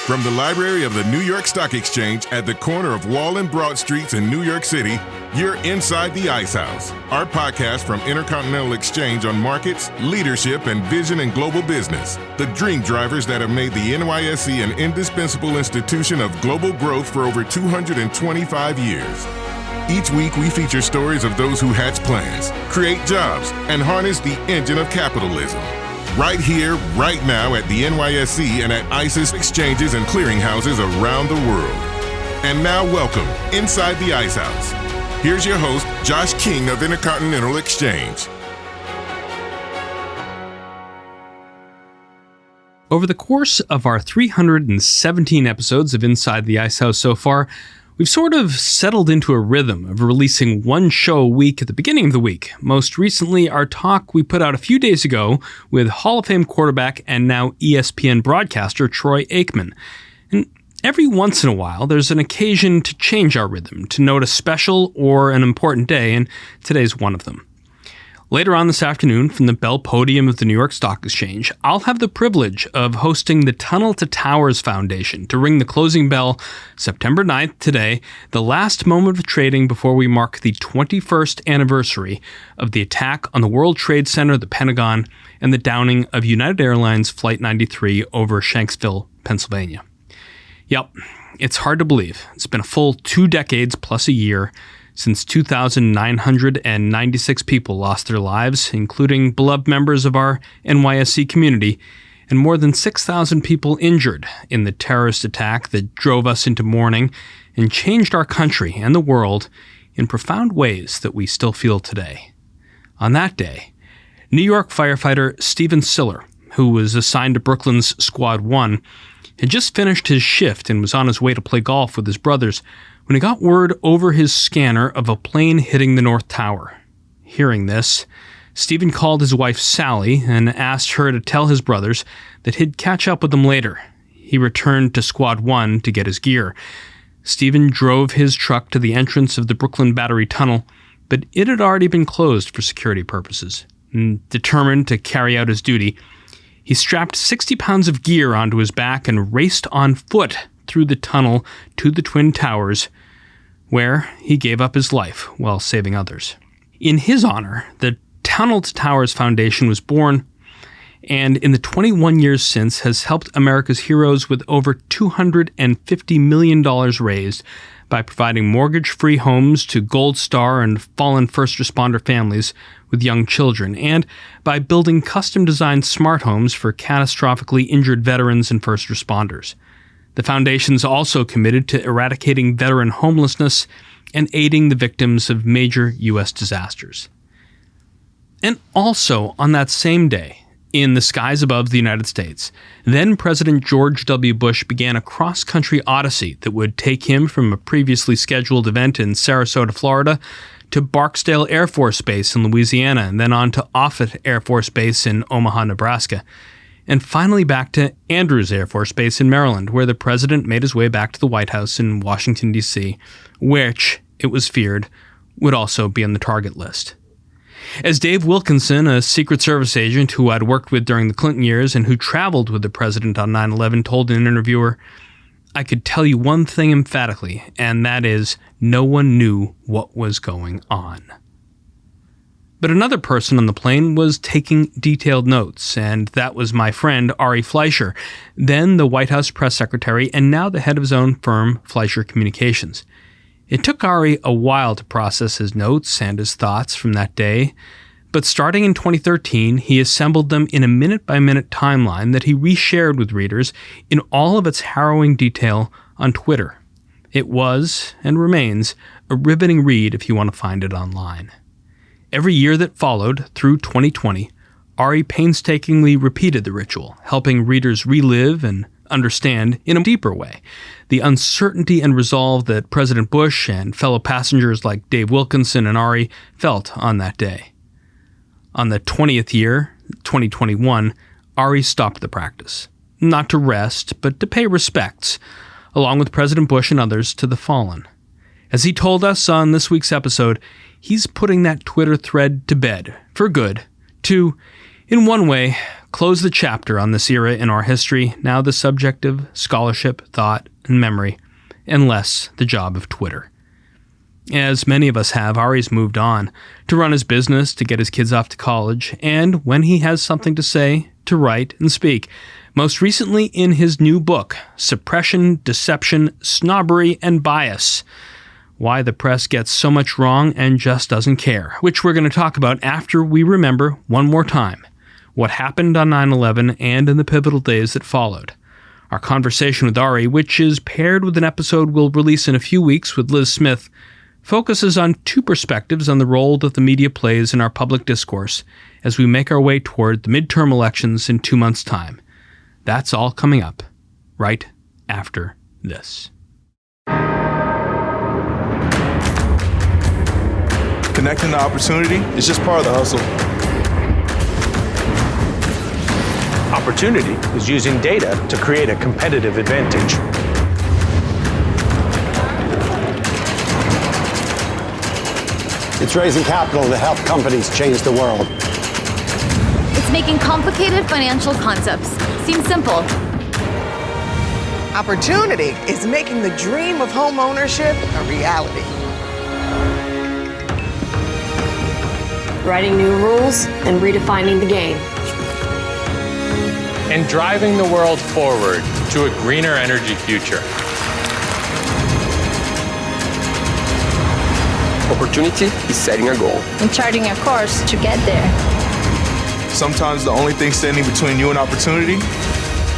From the library of the New York Stock Exchange at the corner of Wall and Broad Streets in New York City, you're inside the Ice House, our podcast from Intercontinental Exchange on markets, leadership, and vision in global business. The dream drivers that have made the NYSE an indispensable institution of global growth for over 225 years. Each week, we feature stories of those who hatch plans, create jobs, and harness the engine of capitalism. Right here, right now at the NYSE and at ICE's exchanges and clearinghouses around the world. And now welcome inside the Ice House. Here's your host, Josh King of Intercontinental Exchange. Over the course of our 317 episodes of Inside the Ice House so far, we've sort of settled into a rhythm of releasing one show a week at the beginning of the week. Most recently, our talk we put out a few days ago with Hall of Fame quarterback and now ESPN broadcaster Troy Aikman. And every once in a while, there's an occasion to change our rhythm, to note a special or an important day, and today's one of them. Later on this afternoon, from the Bell Podium of the New York Stock Exchange, I'll have the privilege of hosting the Tunnel to Towers Foundation to ring the closing bell September 9th today, the last moment of trading before we mark the 21st anniversary of the attack on the World Trade Center, the Pentagon, and the downing of United Airlines Flight 93 over Shanksville, Pennsylvania. Yep, it's hard to believe. It's been a full 2 decades plus a year since 2,996 people lost their lives, including beloved members of our NYSE community, and more than 6,000 people injured in the terrorist attack that drove us into mourning and changed our country and the world in profound ways that we still feel today. On that day, New York firefighter Stephen Siller, who was assigned to Brooklyn's Squad 1, had just finished his shift and was on his way to play golf with his brothers when he got word over his scanner of a plane hitting the North Tower. Hearing this, Stephen called his wife Sally and asked her to tell his brothers that he'd catch up with them later. He returned to Squad 1 to get his gear. Stephen drove his truck to the entrance of the Brooklyn Battery Tunnel, but it had already been closed for security purposes. And determined to carry out his duty, he strapped 60 pounds of gear onto his back and raced on foot through the tunnel to the Twin Towers, where he gave up his life while saving others. In his honor, the Tunnel to Towers Foundation was born, and in the 21 years since has helped America's heroes with over $250 million raised by providing mortgage-free homes to Gold Star and fallen first responder families with young children, and by building custom-designed smart homes for catastrophically injured veterans and first responders. The foundation's also committed to eradicating veteran homelessness and aiding the victims of major U.S. disasters. And also on that same day, in the skies above the United States, then President George W. Bush began a cross-country odyssey that would take him from a previously scheduled event in Sarasota, Florida, to Barksdale Air Force Base in Louisiana, and then on to Offutt Air Force Base in Omaha, Nebraska, and finally back to Andrews Air Force Base in Maryland, where the president made his way back to the White House in Washington, D.C., which, it was feared, would also be on the target list. As Dave Wilkinson, a Secret Service agent who I'd worked with during the Clinton years and who traveled with the president on 9/11, told an interviewer, "I could tell you one thing emphatically, and that is no one knew what was going on." But another person on the plane was taking detailed notes, and that was my friend Ari Fleischer, then the White House press secretary and now the head of his own firm, Fleischer Communications. It took Ari a while to process his notes and his thoughts from that day, but starting in 2013, he assembled them in a minute-by-minute timeline that he reshared with readers in all of its harrowing detail on Twitter. It was, and remains, a riveting read if you want to find it online. Every year that followed, through 2020, Ari painstakingly repeated the ritual, helping readers relive and understand, in a deeper way, the uncertainty and resolve that President Bush and fellow passengers like Dave Wilkinson and Ari felt on that day. On the 20th year, 2021, Ari stopped the practice, not to rest, but to pay respects, along with President Bush and others, to the fallen. As he told us on this week's episode, he's putting that Twitter thread to bed, for good, to, in one way, close the chapter on this era in our history, now the subject of scholarship, thought, and memory, and less the job of Twitter. As many of us have, Ari's moved on to run his business, to get his kids off to college, and when he has something to say, to write and speak. Most recently in his new book, Suppression, Deception, Snobbery, and Bias: Why the Press Gets So Much Wrong and Just Doesn't Care, which we're going to talk about after we remember one more time what happened on 9/11 and in the pivotal days that followed. Our conversation with Ari, which is paired with an episode we'll release in a few weeks with Liz Smith, focuses on two perspectives on the role that the media plays in our public discourse as we make our way toward the midterm elections in 2 months' time. That's all coming up right after this. Connecting to opportunity is just part of the hustle. Opportunity is using data to create a competitive advantage. It's raising capital to help companies change the world. It's making complicated financial concepts seem simple. Opportunity is making the dream of home ownership a reality. Writing new rules and redefining the game. And driving the world forward to a greener energy future. Opportunity is setting a goal and charting a course to get there. Sometimes the only thing standing between you and opportunity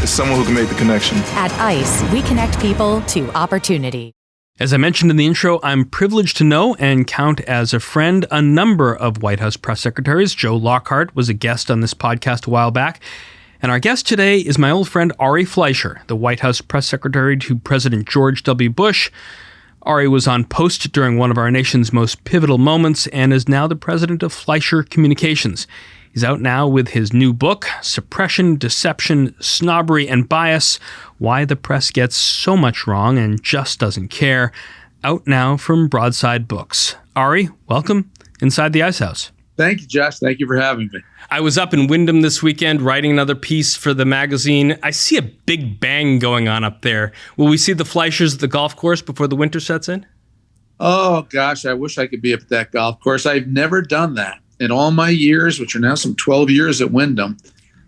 is someone who can make the connection. At ICE, we connect people to opportunity. As I mentioned in the intro, I'm privileged to know and count as a friend a number of White House press secretaries. Joe Lockhart was a guest on this podcast a while back. And our guest today is my old friend Ari Fleischer, the White House press secretary to President George W. Bush. Ari was on post during one of our nation's most pivotal moments and is now the president of Fleischer Communications. He's out now with his new book, Suppression, Deception, Snobbery, and Bias: Why the Press Gets So Much Wrong and Just Doesn't Care, out now from Broadside Books. Ari, welcome inside the Ice House. Thank you, Josh. Thank you for having me. I was up in Wyndham this weekend writing another piece for the magazine. I see a big bang going on up there. Will we see the Fleischers at the golf course before the winter sets in? Oh, gosh, I wish I could be up at that golf course. I've never done that. In all my years, which are now some 12 years at Wyndham,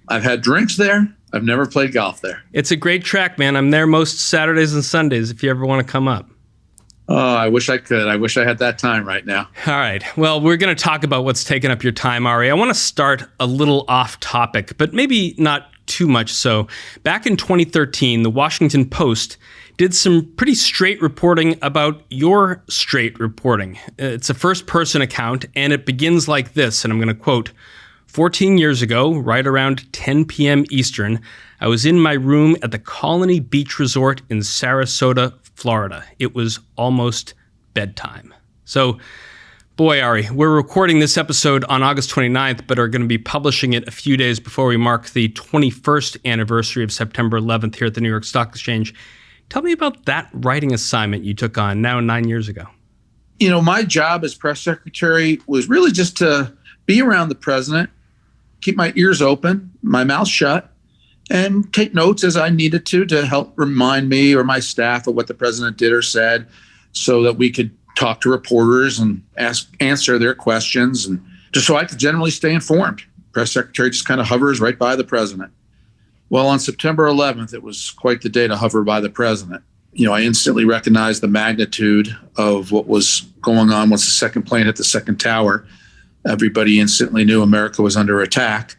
I've had drinks there. I've never played golf there. It's a great track, man. I'm there most Saturdays and Sundays if you ever want to come up. Oh, I wish I could. I wish I had that time right now. All right. Well, we're going to talk about what's taken up your time, Ari. I want to start a little off topic, but maybe not too much so. Back in 2013, the Washington Post did some pretty straight reporting about your straight reporting. It's a first-person account, and it begins like this, and I'm going to quote, 14 years ago, right around 10 p.m. Eastern, I was in my room at the Colony Beach Resort in Sarasota, Florida. It was almost bedtime. So, boy, Ari, we're recording this episode on August 29th, but are going to be publishing it a few days before we mark the 21st anniversary of September 11th here at the New York Stock Exchange. Tell me about that writing assignment you took on now 9 years ago. You know, my job as press secretary was really just to be around the president, keep my ears open, my mouth shut, and take notes as I needed to help remind me or my staff of what the president did or said so that we could talk to reporters and answer their questions, and just so I could generally stay informed. Press secretary just kind of hovers right by the president. Well, on September 11th, it was quite the day to hover by the president. You know, I instantly recognized the magnitude of what was going on once the second plane hit the second tower. Everybody instantly knew America was under attack.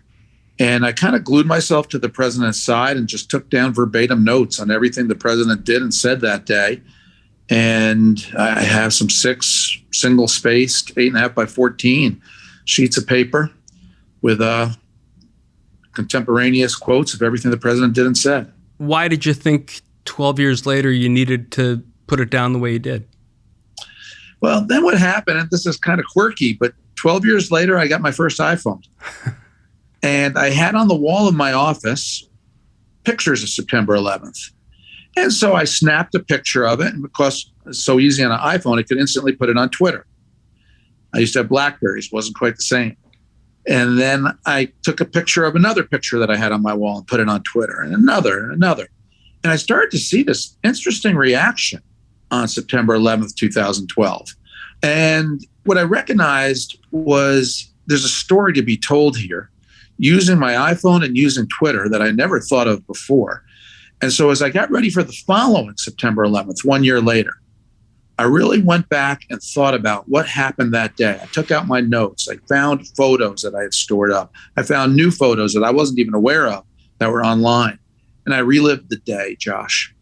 And I kind of glued myself to the president's side and just took down verbatim notes on everything the president did and said that day. And I have some 6 single-spaced 8.5 by 14 sheets of paper with contemporaneous quotes of everything the president did and said. Why did you think 12 years later you needed to put it down the way you did? Well, then what happened, and this is kind of quirky, but 12 years later, I got my first iPhone. And I had on the wall of my office pictures of September 11th. And so I snapped a picture of it. And because it's so easy on an iPhone, I could instantly put it on Twitter. I used to have Blackberries, wasn't quite the same. And then I took a picture of another picture that I had on my wall and put it on Twitter, and another and another. And I started to see this interesting reaction on September 11th, 2012. And what I recognized was there's a story to be told here using my iPhone and using Twitter that I never thought of before. And so as I got ready for the following September 11th, 1 year later, I really went back and thought about what happened that day. I took out my notes. I found photos that I had stored up. I found new photos that I wasn't even aware of that were online. And I relived the day, Josh.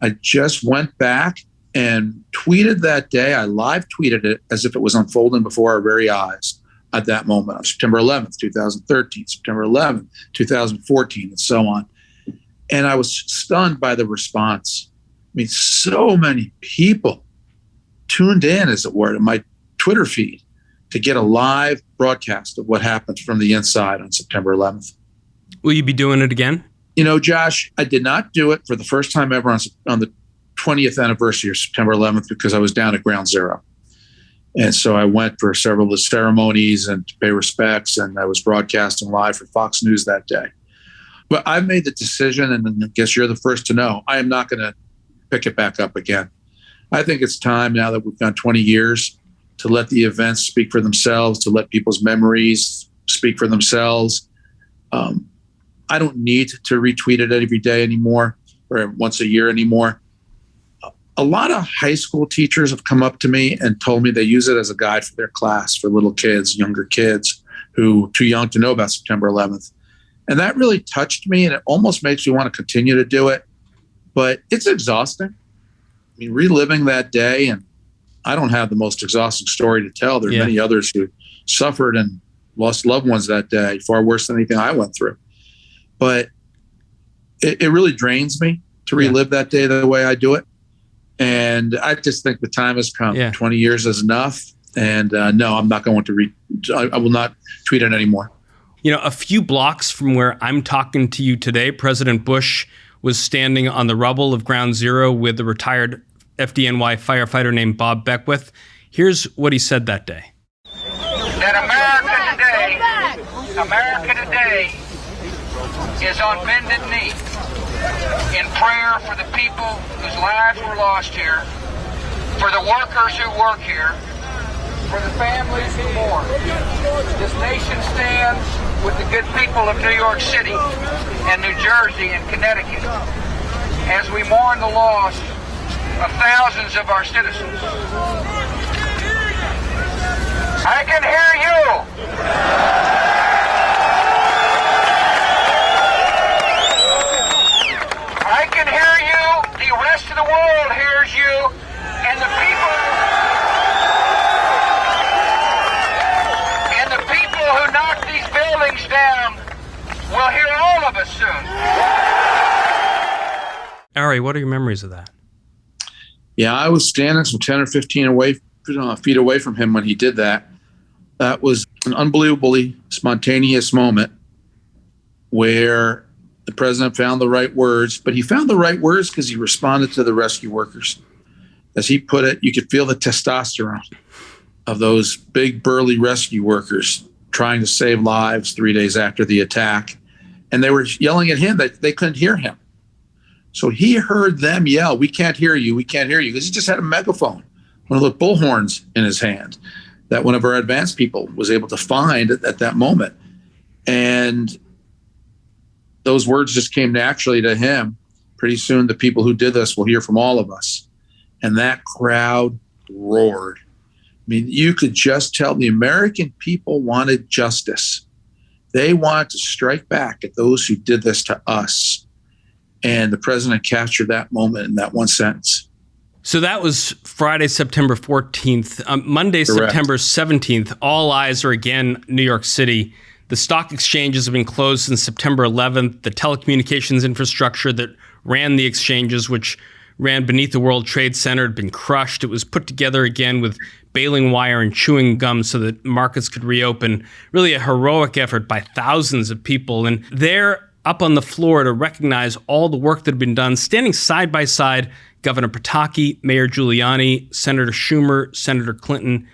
I just went back and tweeted that day. I live tweeted it as if it was unfolding before our very eyes at that moment of September 11th, 2013, September 11th, 2014, and so on. And I was stunned by the response. I mean, so many people tuned in, as it were, to my Twitter feed to get a live broadcast of what happened from the inside on September 11th. Will you be doing it again? You know, Josh, I did not do it for the first time ever on the 20th anniversary of September 11th because I was down at Ground Zero. And so I went for several of the ceremonies and to pay respects, and I was broadcasting live for Fox News that day. But I've made the decision, and I guess you're the first to know, I am not going to pick it back up again. I think it's time now that we've gone 20 years to let the events speak for themselves, to let people's memories speak for themselves. I don't need to retweet it every day anymore or once a year anymore. A lot of high school teachers have come up to me and told me they use it as a guide for their class, for little kids, younger kids who are too young to know about September 11th. And that really touched me, and it almost makes me want to continue to do it. But it's exhausting. I mean, reliving that day, and I don't have the most exhausting story to tell. There are many others who suffered and lost loved ones that day, far worse than anything I went through. But it really drains me to relive that day the way I do it. And I just think the time has come. 20 years is enough. And no, I'm not going to I will not tweet it anymore. You know, a few blocks from where I'm talking to you today, President Bush was standing on the rubble of Ground Zero with a retired FDNY firefighter named Bob Beckwith. Here's what he said that day. That America today is on bended knee in prayer for the people whose lives were lost here, for the workers who work here, for the families who mourn. This nation stands with the good people of New York City and New Jersey and Connecticut as we mourn the loss of thousands of our citizens. I can hear you. I can hear you. The rest of the world hears you, and the people who knock these buildings down will hear all of us soon. Ari, what are your memories of that? Yeah, I was standing some 10 or 15 feet away from him when he did that. That was an unbelievably spontaneous moment where the president found the right words, but he found the right words because he responded to the rescue workers. As he put it, you could feel the testosterone of those big, burly rescue workers trying to save lives 3 days after the attack. And they were yelling at him that they couldn't hear him. So he heard them yell, "We can't hear you, we can't hear you," because he just had a megaphone, one of the bullhorns in his hand that one of our advanced people was able to find at that moment. And those words just came naturally to him. Pretty soon, the people who did this will hear from all of us. And that crowd roared. I mean, you could just tell the American people wanted justice. They wanted to strike back at those who did this to us. And the president captured that moment in that one sentence. So that was Friday, September 14th. Monday, Correct. September 17th, all eyes are again New York City. The stock exchanges have been closed since September 11th. The telecommunications infrastructure that ran the exchanges, which ran beneath the World Trade Center, had been crushed. It was put together again with baling wire and chewing gum so that markets could reopen. Really a heroic effort by thousands of people. And they're up on the floor to recognize all the work that had been done, standing side by side, Governor Pataki, Mayor Giuliani, Senator Schumer, Senator Clinton.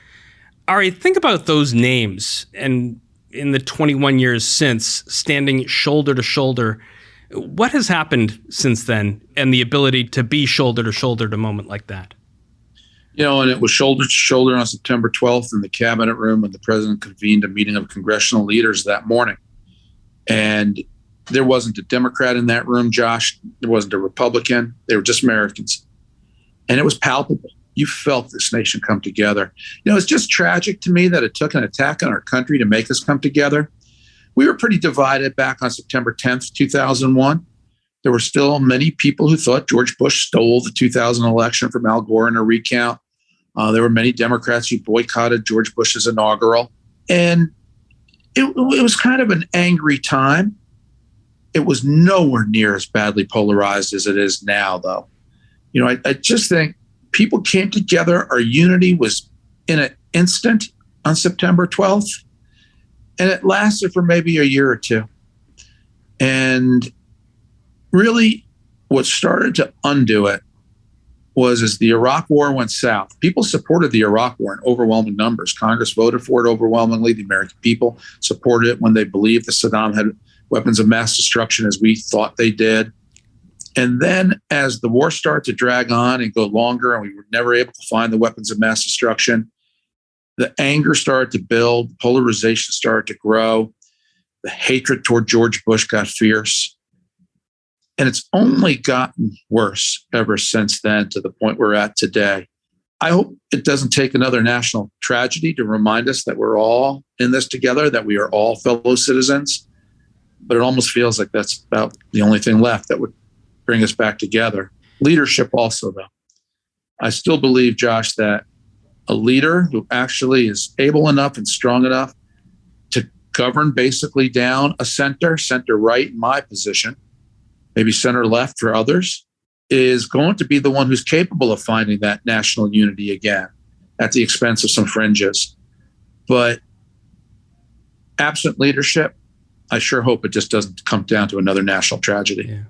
Ari, think about those names and in the 21 years since, standing shoulder to shoulder. What has happened since then and the ability to be shoulder to shoulder at a moment like that? And it was shoulder to shoulder on September 12th in the cabinet room when the president convened a meeting of congressional leaders that morning. And there wasn't a Democrat in that room, Josh. There wasn't a Republican. They were just Americans. And it was palpable. You felt this nation come together. It's just tragic to me that it took an attack on our country to make us come together. We were pretty divided back on September 10th, 2001. There were still many people who thought George Bush stole the 2000 election from Al Gore in a recount. There were many Democrats who boycotted George Bush's inaugural. And it was kind of an angry time. It was nowhere near as badly polarized as it is now, though. I just think people came together. Our unity was in an instant on September 12th. And it lasted for maybe a year or two. And really what started to undo it was as the Iraq War went south. People supported the Iraq War in overwhelming numbers. Congress voted for it overwhelmingly. The American people supported it when they believed that Saddam had weapons of mass destruction as we thought they did. And then as the war started to drag on and go longer and we were never able to find the weapons of mass destruction, the anger started to build, polarization started to grow, the hatred toward George Bush got fierce. And it's only gotten worse ever since then to the point we're at today. I hope it doesn't take another national tragedy to remind us that we're all in this together, that we are all fellow citizens. But it almost feels like that's about the only thing left that would bring us back together. Leadership also, though. I still believe, Josh, that a leader who actually is able enough and strong enough to govern basically down a center right in my position, maybe center left for others, is going to be the one who's capable of finding that national unity again at the expense of some fringes. But absent leadership, I sure hope it just doesn't come down to another national tragedy. Yeah.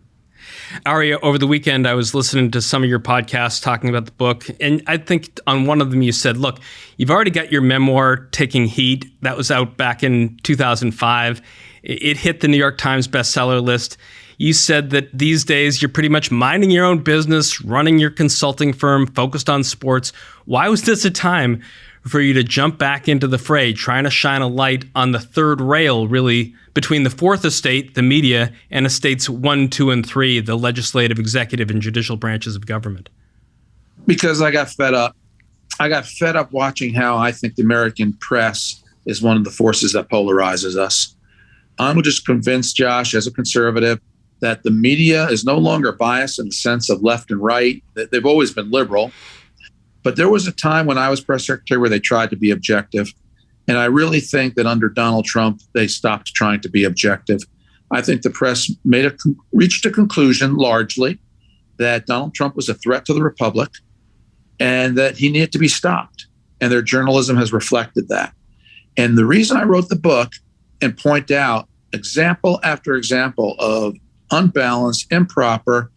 Ari, over the weekend, I was listening to some of your podcasts talking about the book, and I think on one of them you said, look, you've already got your memoir, Taking Heat. That was out back in 2005. It hit the New York Times bestseller list. You said that these days you're pretty much minding your own business, running your consulting firm, focused on sports. Why was this a time for you to jump back into the fray, trying to shine a light on the third rail, really, between the fourth estate, the media, and estates 1, 2, and 3, the legislative, executive, and judicial branches of government? Because I got fed up. I got fed up watching how I think the American press is one of the forces that polarizes us. I'm just convinced, Josh, as a conservative, that the media is no longer biased in the sense of left and right. They've always been liberal. But there was a time when I was press secretary where they tried to be objective. And I really think that under Donald Trump, they stopped trying to be objective. I think the press reached a conclusion largely that Donald Trump was a threat to the republic and that he needed to be stopped. And their journalism has reflected that. And the reason I wrote the book and point out example after example of unbalanced, improper,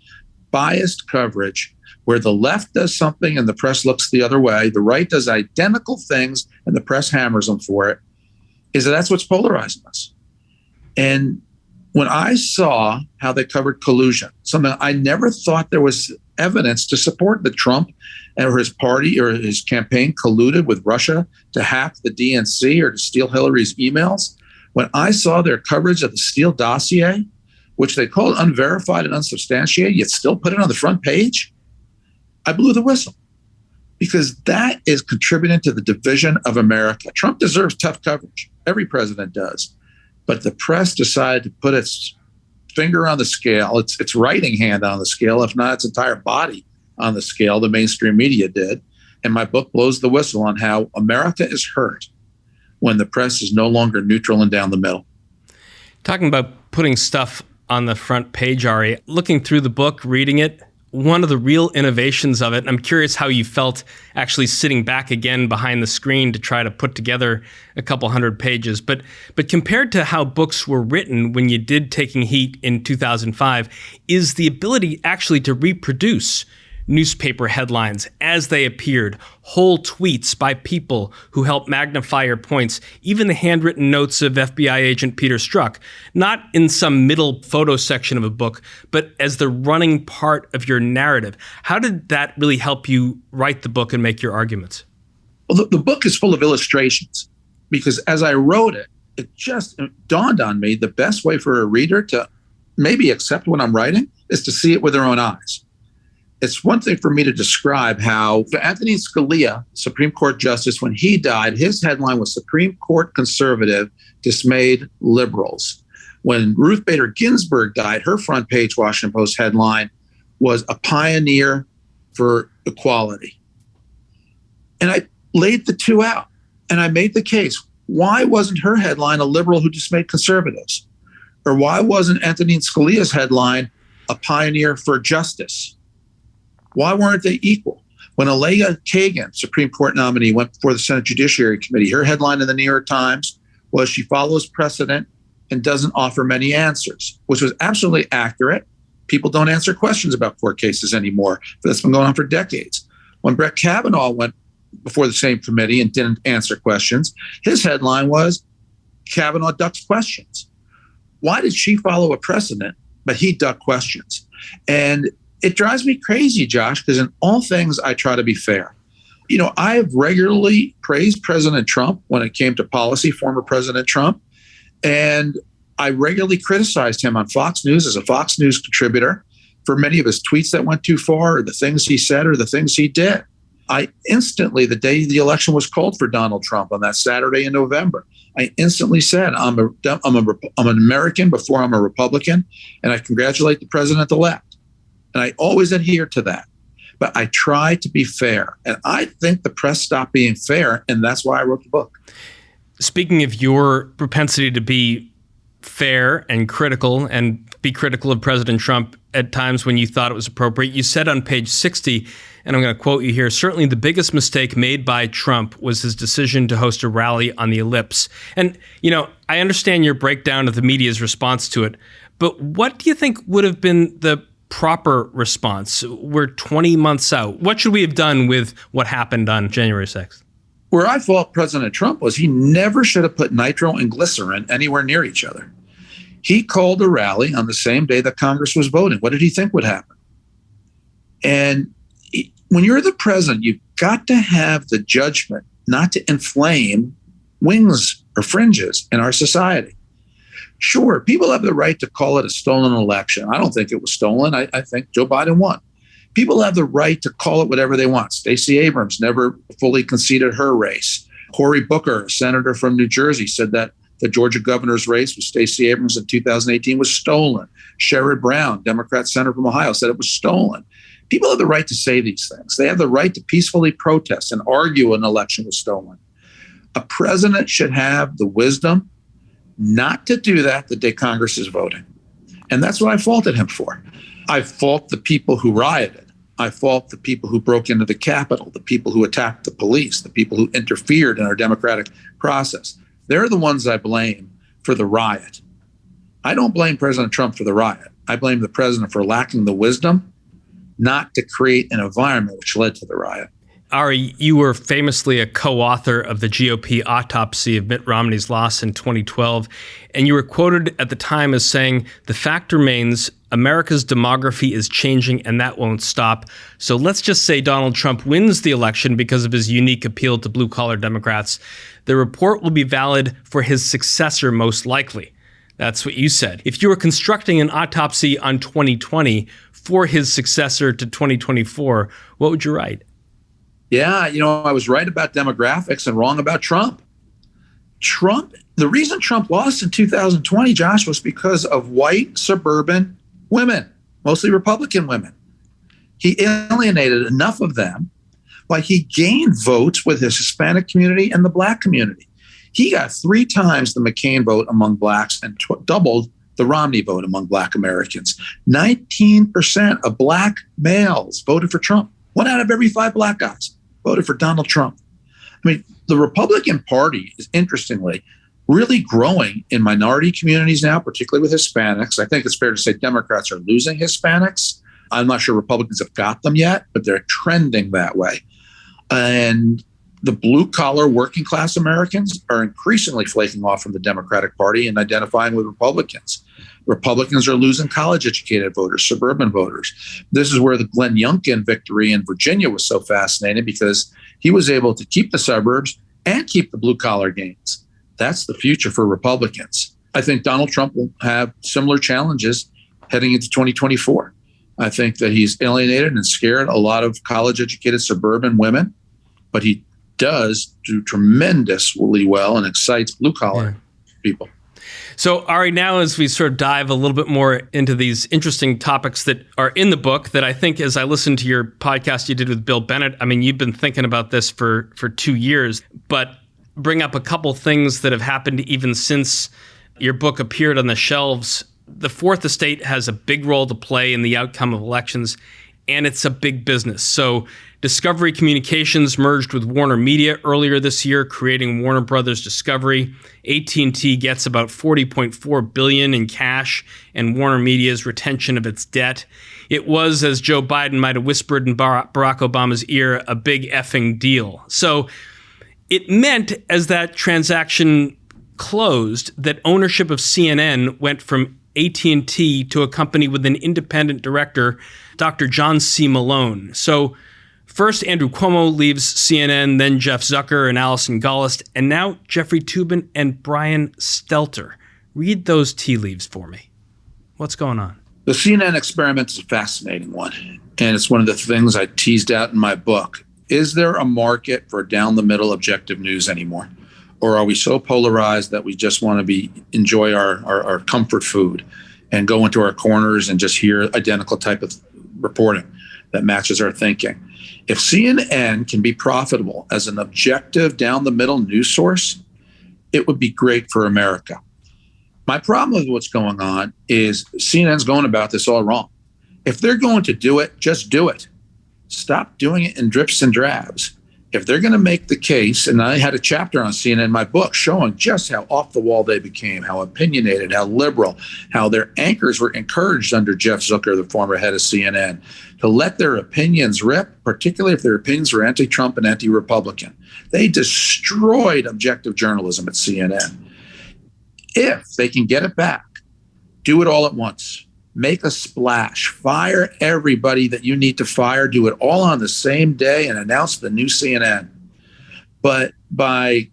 biased coverage where the left does something and the press looks the other way, the right does identical things and the press hammers them for it, is that that's what's polarizing us. And when I saw how they covered collusion, something I never thought there was evidence to support that Trump or his party or his campaign colluded with Russia to hack the DNC or to steal Hillary's emails, when I saw their coverage of the Steele dossier, which they called unverified and unsubstantiated, yet still put it on the front page, I blew the whistle, because that is contributing to the division of America. Trump deserves tough coverage. Every president does. But the press decided to put its finger on the scale, its writing hand on the scale, if not its entire body on the scale. The mainstream media did. And my book blows the whistle on how America is hurt when the press is no longer neutral and down the middle. Talking about putting stuff on the front page, Ari, looking through the book, reading it, one of the real innovations of it, and I'm curious how you felt actually sitting back again behind the screen to try to put together a couple hundred pages. But compared to how books were written when you did Taking Heat in 2005, is the ability actually to reproduce newspaper headlines as they appeared, whole tweets by people who helped magnify your points, even the handwritten notes of FBI agent Peter Strzok, not in some middle photo section of a book, but as the running part of your narrative. How did that really help you write the book and make your arguments? Well, the book is full of illustrations because as I wrote it, it just dawned on me the best way for a reader to maybe accept what I'm writing is to see it with their own eyes. It's one thing for me to describe how Anthony Scalia, Supreme Court Justice, when he died, his headline was Supreme Court Conservative Dismayed Liberals. When Ruth Bader Ginsburg died, her front page Washington Post headline was A Pioneer for Equality. And I laid the two out and I made the case. Why wasn't her headline a liberal who dismayed conservatives? Or why wasn't Anthony Scalia's headline A Pioneer for Justice? Why weren't they equal? When Aleida Kagan, Supreme Court nominee, went before the Senate Judiciary Committee, her headline in the New York Times was She Follows Precedent and Doesn't Offer Many Answers, which was absolutely accurate. People don't answer questions about court cases anymore. That's been going on for decades. When Brett Kavanaugh went before the same committee and didn't answer questions, his headline was Kavanaugh ducks questions. Why did she follow a precedent, but he ducked questions? And it drives me crazy, Josh, because in all things, I try to be fair. You know, I have regularly praised President Trump when it came to policy, former President Trump, and I regularly criticized him on Fox News as a Fox News contributor for many of his tweets that went too far, or the things he said, or the things he did. I instantly, the day the election was called for Donald Trump on that Saturday in November, I instantly said, I'm an American before I'm a Republican, and I congratulate the president-elect. And I always adhere to that. But I try to be fair. And I think the press stopped being fair, and that's why I wrote the book. Speaking of your propensity to be fair and critical and be critical of President Trump at times when you thought it was appropriate, you said on page 60, and I'm going to quote you here, certainly the biggest mistake made by Trump was his decision to host a rally on the Ellipse. And, you know, I understand your breakdown of the media's response to it, but what do you think would have been the proper response? We're 20 months out. What should we have done with what happened on January 6th? Where I fault President Trump was he never should have put nitro and glycerin anywhere near each other. He called a rally on the same day that Congress was voting. What did he think would happen? And when you're the president, you've got to have the judgment not to inflame wings or fringes in our society. Sure, people have the right to call it a stolen election. I don't think it was stolen. I think Joe Biden won. People have the right to call it whatever they want. Stacey Abrams never fully conceded her race. Cory Booker, a senator from New Jersey, said that the Georgia governor's race with Stacey Abrams in 2018 was stolen. Sherrod Brown, Democrat senator from Ohio, said it was stolen. People have the right to say these things. They have the right to peacefully protest and argue an election was stolen. A president should have the wisdom not to do that the day Congress is voting. And that's what I faulted him for. I fault the people who rioted. I fault the people who broke into the Capitol, the people who attacked the police, the people who interfered in our democratic process. They're the ones I blame for the riot. I don't blame President Trump for the riot. I blame the president for lacking the wisdom not to create an environment which led to the riot. Ari, you were famously a co-author of the GOP autopsy of Mitt Romney's loss in 2012, and you were quoted at the time as saying, "The fact remains, America's demography is changing and that won't stop. So let's just say Donald Trump wins the election because of his unique appeal to blue-collar Democrats. The report will be valid for his successor most likely." That's what you said. If you were constructing an autopsy on 2020 for his successor to 2024, what would you write? Yeah, you know, I was right about demographics and wrong about Trump. The reason Trump lost in 2020, Josh, was because of white suburban women, mostly Republican women. He alienated enough of them while he gained votes with his Hispanic community and the Black community. He got 3 times the McCain vote among Blacks and doubled the Romney vote among Black Americans. 19% of Black males voted for Trump. 1 out of every 5 Black guys voted for Donald Trump. I mean, the Republican Party is, interestingly, really growing in minority communities now, particularly with Hispanics. I think it's fair to say Democrats are losing Hispanics. I'm not sure Republicans have got them yet, but they're trending that way. And the blue-collar working class Americans are increasingly flaking off from the Democratic Party and identifying with Republicans. Republicans are losing college-educated voters, suburban voters. This is where the Glenn Youngkin victory in Virginia was so fascinating, because he was able to keep the suburbs and keep the blue-collar gains. That's the future for Republicans. I think Donald Trump will have similar challenges heading into 2024. I think that he's alienated and scared a lot of college-educated suburban women, but he does do tremendously well and excites blue-collar people. So, Ari, now as we sort of dive a little bit more into these interesting topics that are in the book, that I think as I listened to your podcast you did with Bill Bennett, I mean, you've been thinking about this for 2 years, but bring up a couple things that have happened even since your book appeared on the shelves. The Fourth Estate has a big role to play in the outcome of elections, and it's a big business. So Discovery Communications merged with Warner Media earlier this year, creating Warner Brothers Discovery. AT&T gets about $40.4 billion in cash and Warner Media's retention of its debt. It was, as Joe Biden might have whispered in Barack Obama's ear, a big effing deal. So it meant, as that transaction closed, that ownership of CNN went from AT&T to a company with an independent director, Dr. John C. Malone. So first, Andrew Cuomo leaves CNN, then Jeff Zucker and Alison Gollust, and now Jeffrey Toobin and Brian Stelter. Read those tea leaves for me. What's going on? The CNN experiment is a fascinating one, and it's one of the things I teased out in my book. Is there a market for down-the-middle objective news anymore? Or are we so polarized that we just want to enjoy our comfort food and go into our corners and just hear identical type of reporting that matches our thinking? If CNN can be profitable as an objective down-the-middle news source, it would be great for America. My problem with what's going on is CNN's going about this all wrong. If they're going to do it, just do it. Stop doing it in drips and drabs. If they're going to make the case, and I had a chapter on CNN in my book showing just how off the wall they became, how opinionated, how liberal, how their anchors were encouraged under Jeff Zucker, the former head of CNN, to let their opinions rip, particularly if their opinions were anti-Trump and anti-Republican. They destroyed objective journalism at CNN. If they can get it back, do it all at once. Make a splash, fire everybody that you need to fire, do it all on the same day and announce the new CNN. But by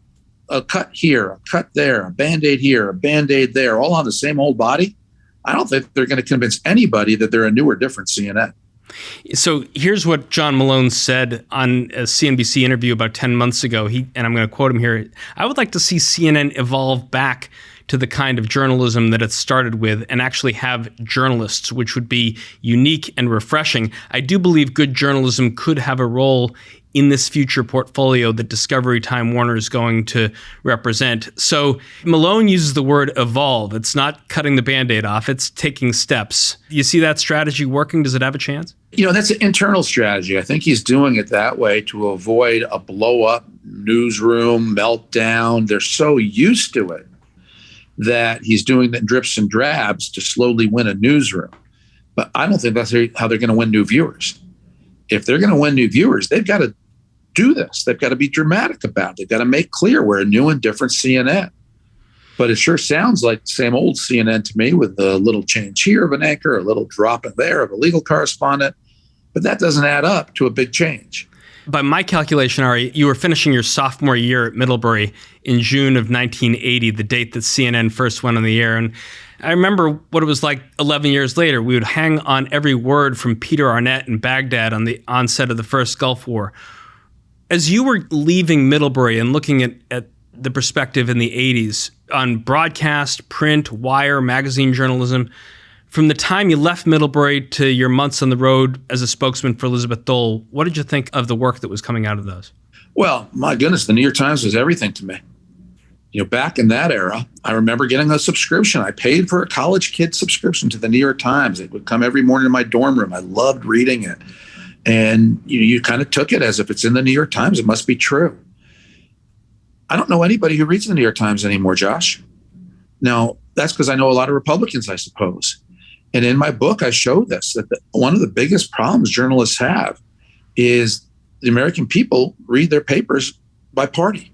a cut here, a cut there, a Band-Aid here, a Band-Aid there, all on the same old body, I don't think they're going to convince anybody that they're a new or different CNN. So here's what John Malone said on a CNBC interview about 10 months ago. And I'm going to quote him here. "I would like to see CNN evolve back to the kind of journalism that it started with and actually have journalists, which would be unique and refreshing. I do believe good journalism could have a role in this future portfolio that Discovery Time Warner is going to represent." So Malone uses the word evolve. It's not cutting the Band-Aid off. It's taking steps. You see that strategy working? Does it have a chance? You know, that's an internal strategy. I think he's doing it that way to avoid a blow-up newsroom meltdown. They're so used to it that he's doing it in drips and drabs to slowly win a newsroom. But I don't think that's how they're going to win new viewers. If they're going to win new viewers, they've got to do this. They've got to be dramatic about it. They've got to make clear we're a new and different CNN. But it sure sounds like the same old CNN to me, with a little change here of an anchor, a little drop in there of a legal correspondent. But that doesn't add up to a big change. By my calculation, Ari, you were finishing your sophomore year at Middlebury in June of 1980, the date that CNN first went on the air. And I remember what it was like 11 years later. We would hang on every word from Peter Arnett in Baghdad on the onset of the first Gulf War. As you were leaving Middlebury and looking at the perspective in the 80s on broadcast, print, wire, magazine journalism, from the time you left Middlebury to your months on the road as a spokesman for Elizabeth Dole, what did you think of the work that was coming out of those? Well, my goodness, the New York Times was everything to me. You know, back in that era, I remember getting a subscription. I paid for a college kid subscription to the New York Times. It would come every morning in my dorm room. I loved reading it. And you kind of took it as if it's in the New York Times, it must be true. I don't know anybody who reads the New York Times anymore, Josh. Now, that's because I know a lot of Republicans, I suppose. And in my book, I show this, that one of the biggest problems journalists have is the American people read their papers by party.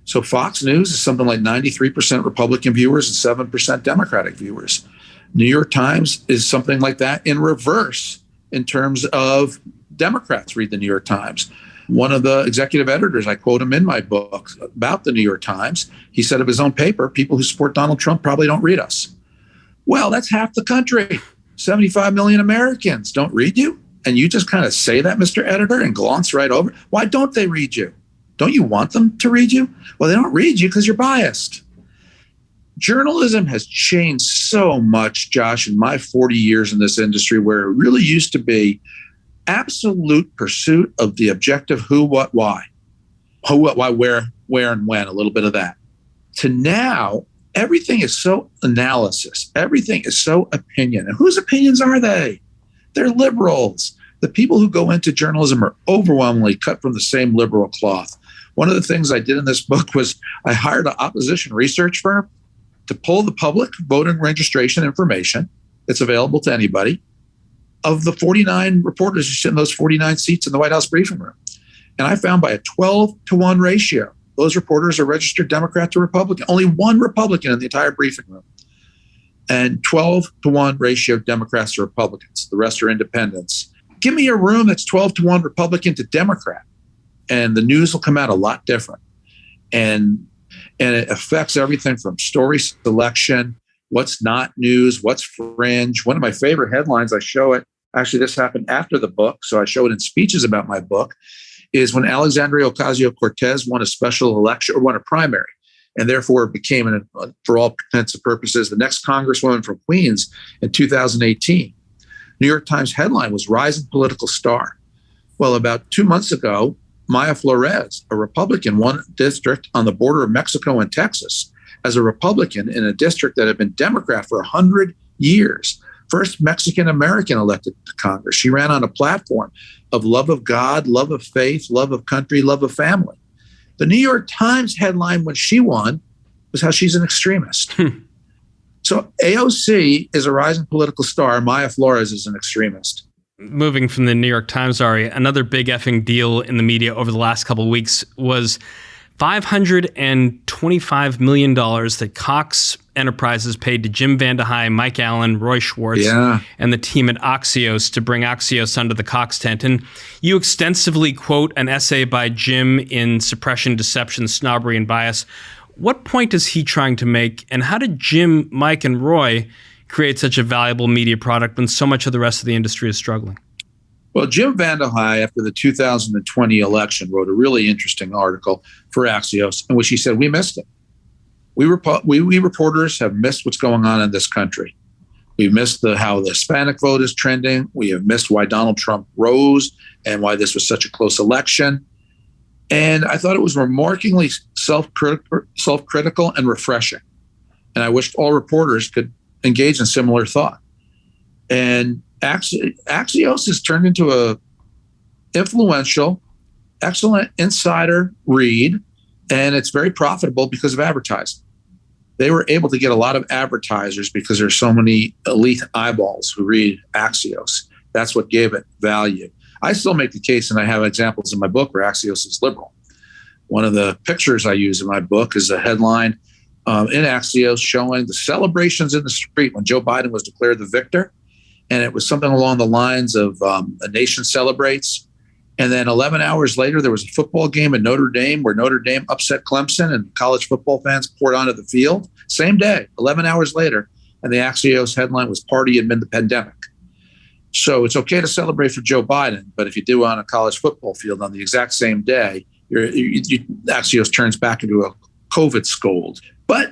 So Fox News is something like 93% Republican viewers and 7% Democratic viewers. New York Times is something like that in reverse in terms of Democrats read the New York Times. One of the executive editors, I quote him in my book about the New York Times, he said of his own paper, people who support Donald Trump probably don't read us. Well, that's half the country. 75 million Americans don't read you. And you just kind of say that, Mr. Editor, and glance right over. Why don't they read you? Don't you want them to read you? Well, they don't read you because you're biased. Journalism has changed so much, Josh, in my 40 years in this industry, where it really used to be absolute pursuit of the objective who, what, why. Who, what, why, where, and when, a little bit of that. To now, everything is so analysis. Everything is so opinion. And whose opinions are they? They're liberals. The people who go into journalism are overwhelmingly cut from the same liberal cloth. One of the things I did in this book was I hired an opposition research firm to pull the public voting registration information that's available to anybody of the 49 reporters who sit in those 49 seats in the White House briefing room. And I found by a 12-to-1 ratio, those reporters are registered Democrat to Republican. Only one Republican in the entire briefing room. And 12-to-1 ratio Democrats to Republicans. The rest are independents. Give me a room that's 12-to-1 Republican to Democrat, and the news will come out a lot different. And it affects everything from story selection, what's not news, what's fringe. One of my favorite headlines, I show it. Actually, this happened after the book, so I show it in speeches about my book, is when Alexandria Ocasio-Cortez won a special election or won a primary, and therefore became, for all intents and purposes, the next congresswoman from Queens in 2018. New York Times headline was Rising Political Star. Well, about 2 months ago, Maya Flores, a Republican, won a district on the border of Mexico and Texas as a Republican in a district that had been Democrat for 100 years. First Mexican-American elected to Congress. She ran on a platform of love of God, love of faith, love of country, love of family. The New York Times headline when she won was how she's an extremist. So AOC is a rising political star. Maya Flores is an extremist. Moving from the New York Times, Ari, another big effing deal in the media over the last couple of weeks was $525 million that Cox Enterprises paid to Jim Vandehei, Mike Allen, Roy Schwartz, and the team at Axios to bring Axios under the Cox tent. And you extensively quote an essay by Jim in Suppression, Deception, Snobbery, and Bias. What point is he trying to make, and how did Jim, Mike, and Roy create such a valuable media product when so much of the rest of the industry is struggling? Well, Jim Vandehei, after the 2020 election, wrote a really interesting article for Axios in which he said, we missed it. We reporters have missed what's going on in this country. We've missed how the Hispanic vote is trending. We have missed why Donald Trump rose and why this was such a close election. And I thought it was remarkably self-critical and refreshing. And I wished all reporters could engage in similar thought. And Axios has turned into a influential, excellent insider read, and it's very profitable because of advertising. They were able to get a lot of advertisers because there's so many elite eyeballs who read Axios. That's what gave it value. I still make the case, and I have examples in my book where Axios is liberal. One of the pictures I use in my book is a headline in Axios showing the celebrations in the street when Joe Biden was declared the victor. And it was something along the lines of a nation celebrates. And then 11 hours later, there was a football game in Notre Dame where Notre Dame upset Clemson and college football fans poured onto the field. Same day, 11 hours later. And the Axios headline was Party Amid the Pandemic. So it's okay to celebrate for Joe Biden, but if you do on a college football field on the exact same day, Axios turns back into a COVID scold. But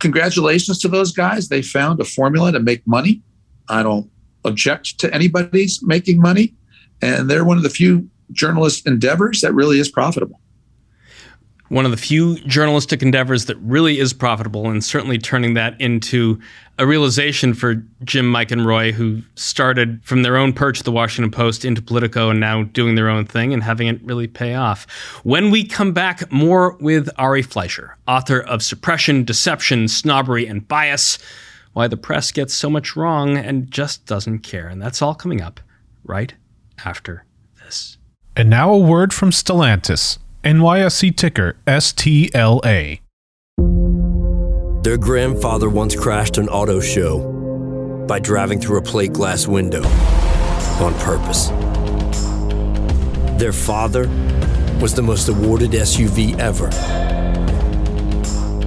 congratulations to those guys. They found a formula to make money. I don't object to anybody's making money. And they're one of the few journalist endeavors that really is profitable. One of the few journalistic endeavors that really is profitable, and certainly turning that into a realization for Jim, Mike, and Roy, who started from their own perch at the Washington Post into Politico and now doing their own thing and having it really pay off. When we come back, more with Ari Fleischer, author of Suppression, Deception, Snobbery, and Bias. why the press gets so much wrong and just doesn't care. And that's all coming up right after this. And now a word from Stellantis, NYSE ticker STLA. Their grandfather once crashed an auto show by driving through a plate glass window on purpose. Their father was the most awarded SUV ever.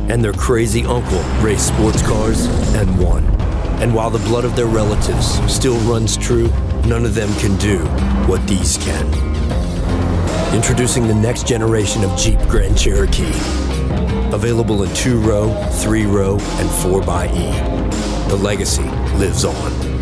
And their crazy uncle raced sports cars and won. And while the blood of their relatives still runs true, none of them can do what these can. Introducing the next generation of Jeep Grand Cherokee. Available in 2-row, 3-row, and 4xe. The legacy lives on.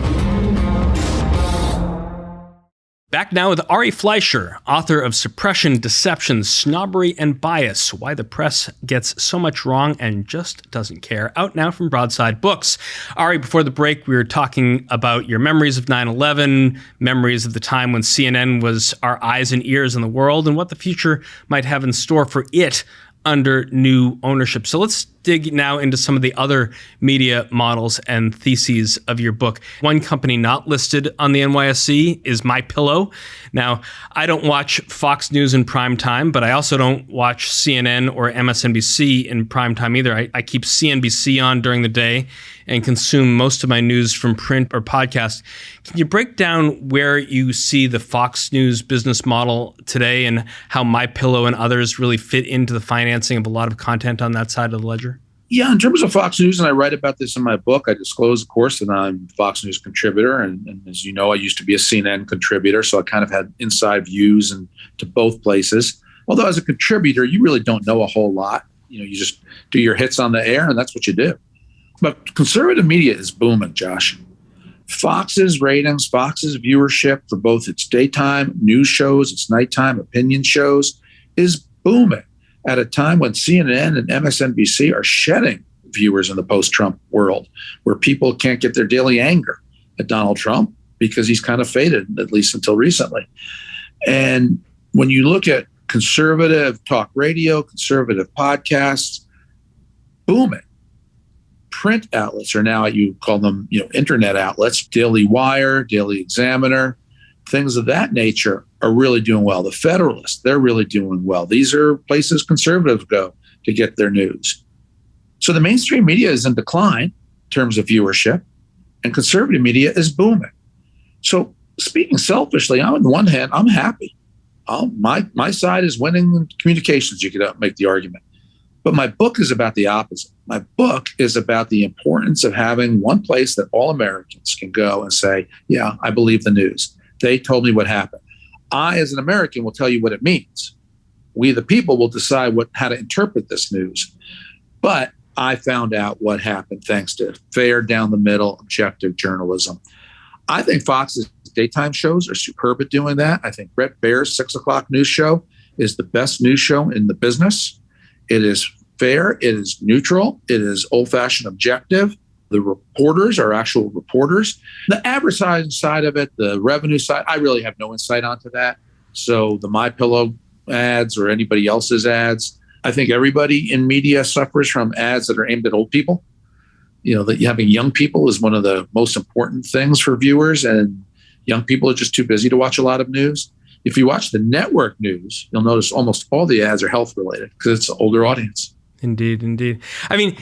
Back now with Ari Fleischer, author of Suppression, Deception, Snobbery, and Bias, Why the Press Gets So Much Wrong and Just Doesn't Care, out now from Broadside Books. Ari, before the break, we were talking about your memories of 9/11, memories of the time when CNN was our eyes and ears in the world, and what the future might have in store for it under new ownership. So let's dig now into some of the other media models and theses of your book. One company not listed on the NYSE is MyPillow. Now, I don't watch Fox News in prime time, but I also don't watch CNN or MSNBC in prime time either. I keep CNBC on during the day and consume most of my news from print or podcast. Can you break down where you see the Fox News business model today and how MyPillow and others really fit into the financing of a lot of content on that side of the ledger? Yeah, in terms of Fox News, and I write about this in my book, I disclose, of course, that I'm a Fox News contributor. And as you know, I used to be a CNN contributor, so I kind of had inside views to both places. Although as a contributor, you really don't know a whole lot. You just do your hits on the air, and that's what you do. But conservative media is booming, Josh. Fox's ratings, Fox's viewership for both its daytime news shows, its nighttime opinion shows is booming at a time when CNN and MSNBC are shedding viewers in the post-Trump world, where people can't get their daily anger at Donald Trump because he's kind of faded, at least until recently. And when you look at conservative talk radio, conservative podcasts, booming. Print outlets are now, you call them, internet outlets, Daily Wire, Daily Examiner, things of that nature are really doing well. The Federalist, they're really doing well. These are places conservatives go to get their news. So the mainstream media is in decline in terms of viewership, and conservative media is booming. So speaking selfishly, on the one hand, I'm happy. My side is winning in communications, you could make the argument. But my book is about the opposite. My book is about the importance of having one place that all Americans can go and say, yeah, I believe the news. They told me what happened. I, as an American, will tell you what it means. We, the people, will decide how to interpret this news. But I found out what happened thanks to fair, down the middle, objective journalism. I think Fox's daytime shows are superb at doing that. I think Bret Baier's 6 o'clock news show is the best news show in the business. It is fair. It is neutral. It is old-fashioned objective. The reporters are actual reporters. The advertising side of it, the revenue side, I really have no insight onto that. So the MyPillow ads or anybody else's ads, I think everybody in media suffers from ads that are aimed at old people. That having young people is one of the most important things for viewers, and young people are just too busy to watch a lot of news. If you watch the network news, you'll notice almost all the ads are health related because it's an older audience. Indeed. I mean,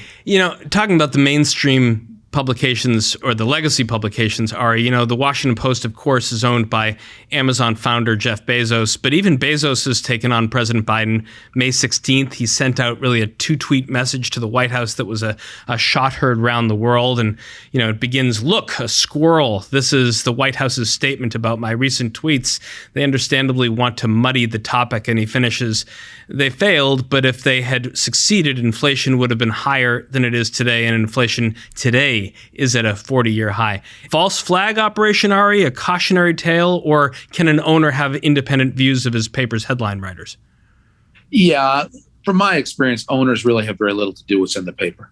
talking about the mainstream publications or the legacy publications are, the Washington Post, of course, is owned by Amazon founder Jeff Bezos. But even Bezos has taken on President Biden. May 16th, he sent out really a 2-tweet message to the White House that was a shot heard around the world. And, it begins, "Look, a squirrel. This is the White House's statement about my recent tweets. They understandably want to muddy the topic." And he finishes, "They failed, but if they had succeeded, inflation would have been higher than it is today. And inflation today is at a 40-year high." False flag operation, Ari, a cautionary tale, or can an owner have independent views of his paper's headline writers? Yeah, from my experience, owners really have very little to do with what's in the paper.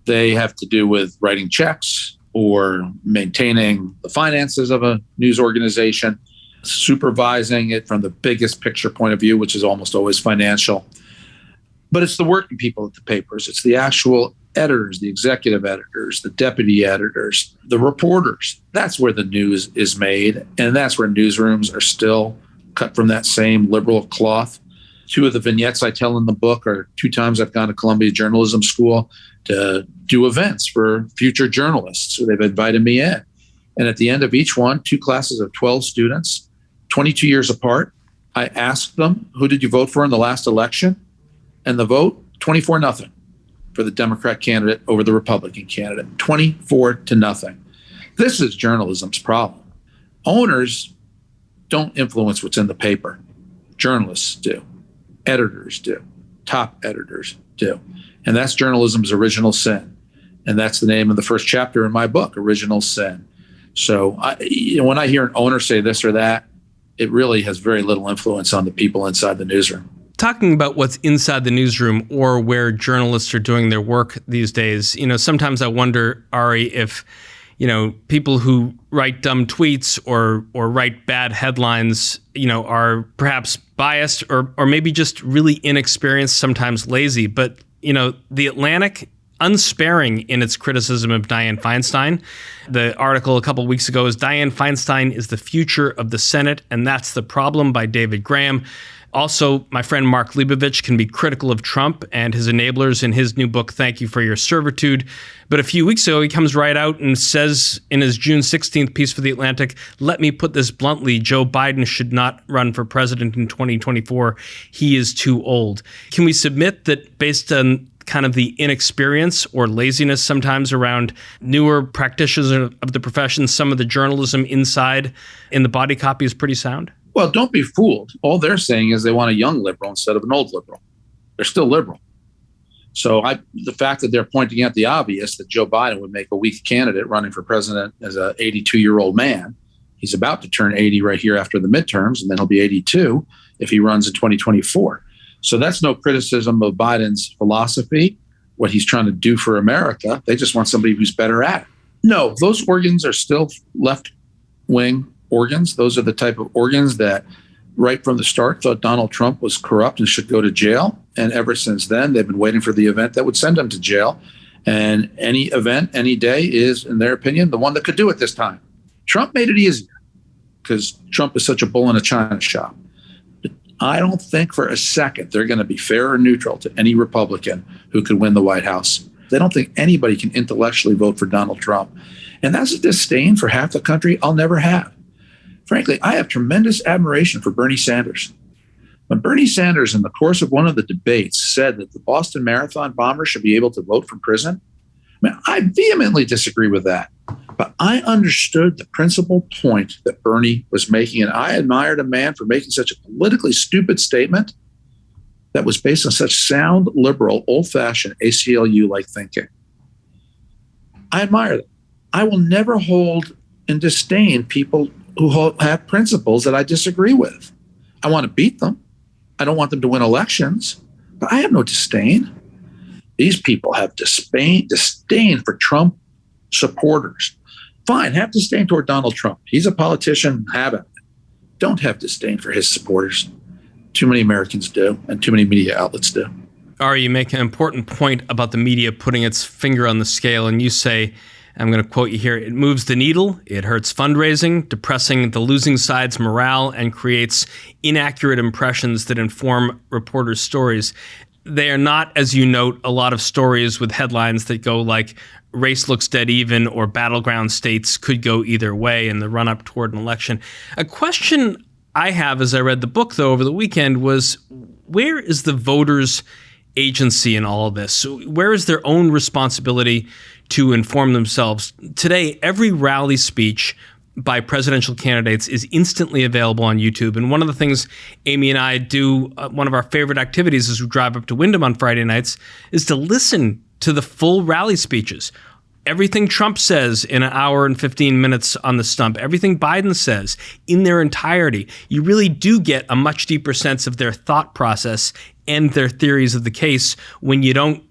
They have to do with writing checks or maintaining the finances of a news organization, supervising it from the biggest picture point of view, which is almost always financial. But it's the working people at the papers. It's the actual editors, the executive editors, the deputy editors, the reporters. That's where the news is made. And that's where newsrooms are still cut from that same liberal cloth. 2 of the vignettes I tell in the book are 2 times I've gone to Columbia Journalism School to do events for future journalists. So they've invited me in. And at the end of each one, 2 classes of 12 students, 22 years apart, I asked them, who did you vote for in the last election? And the vote, 24-0 for the Democrat candidate over the Republican candidate, 24-0. This is journalism's problem. Owners don't influence what's in the paper. Journalists do. Editors do. Top editors do. And that's journalism's original sin. And that's the name of the first chapter in my book, Original Sin. So when I hear an owner say this or that, it really has very little influence on the people inside the newsroom. Talking about what's inside the newsroom or where journalists are doing their work these days, sometimes I wonder, Ari, if, people who write dumb tweets or write bad headlines, are perhaps biased or maybe just really inexperienced, sometimes lazy. But, The Atlantic, unsparing in its criticism of Dianne Feinstein. The article a couple of weeks ago is Dianne Feinstein is the future of the Senate, and that's the problem, by David Graham. Also, my friend Mark Leibovich can be critical of Trump and his enablers in his new book, Thank You for Your Servitude. But a few weeks ago, he comes right out and says in his June 16th piece for The Atlantic, let me put this bluntly, Joe Biden should not run for president in 2024. He is too old. Can we submit that based on kind of the inexperience or laziness sometimes around newer practitioners of the profession, some of the journalism inside in the body copy is pretty sound? Well, don't be fooled. All they're saying is they want a young liberal instead of an old liberal. They're still liberal. So the fact that they're pointing out the obvious, that Joe Biden would make a weak candidate running for president as an 82-year-old man. He's about to turn 80 right here after the midterms, and then he'll be 82 if he runs in 2024. So that's no criticism of Biden's philosophy, what he's trying to do for America. They just want somebody who's better at it. No, those organs are still left-wing organs. Those are the type of organs that right from the start thought Donald Trump was corrupt and should go to jail. And ever since then, they've been waiting for the event that would send him to jail. And any event, any day is, in their opinion, the one that could do it this time. Trump made it easier because Trump is such a bull in a china shop. But I don't think for a second they're going to be fair or neutral to any Republican who could win the White House. They don't think anybody can intellectually vote for Donald Trump. And that's a disdain for half the country I'll never have. Frankly, I have tremendous admiration for Bernie Sanders. When Bernie Sanders, in the course of one of the debates, said that the Boston Marathon bomber should be able to vote from prison, I vehemently disagree with that. But I understood the principal point that Bernie was making, and I admired a man for making such a politically stupid statement that was based on such sound, liberal, old-fashioned ACLU-like thinking. I admire that. I will never hold in disdain people who have principles that I disagree with. I want to beat them. I don't want them to win elections, but I have no disdain. These people have disdain for Trump supporters. Fine, have disdain toward Donald Trump. He's a politician, have it. Don't have disdain for his supporters. Too many Americans do, and too many media outlets do. Ari, you make an important point about the media putting its finger on the scale, and you say, I'm going to quote you here, it moves the needle, it hurts fundraising, depressing the losing side's morale, and creates inaccurate impressions that inform reporters' stories. They are not, as you note, a lot of stories with headlines that go like, race looks dead even, or battleground states could go either way in the run-up toward an election. A question I have as I read the book, though, over the weekend was, where is the voters' agency in all of this? Where is their own responsibility to inform themselves? Today, every rally speech by presidential candidates is instantly available on YouTube. And one of the things Amy and I do, one of our favorite activities as we drive up to Wyndham on Friday nights, is to listen to the full rally speeches. Everything Trump says in an hour and 15 minutes on the stump, everything Biden says in their entirety, you really do get a much deeper sense of their thought process and their theories of the case when you don't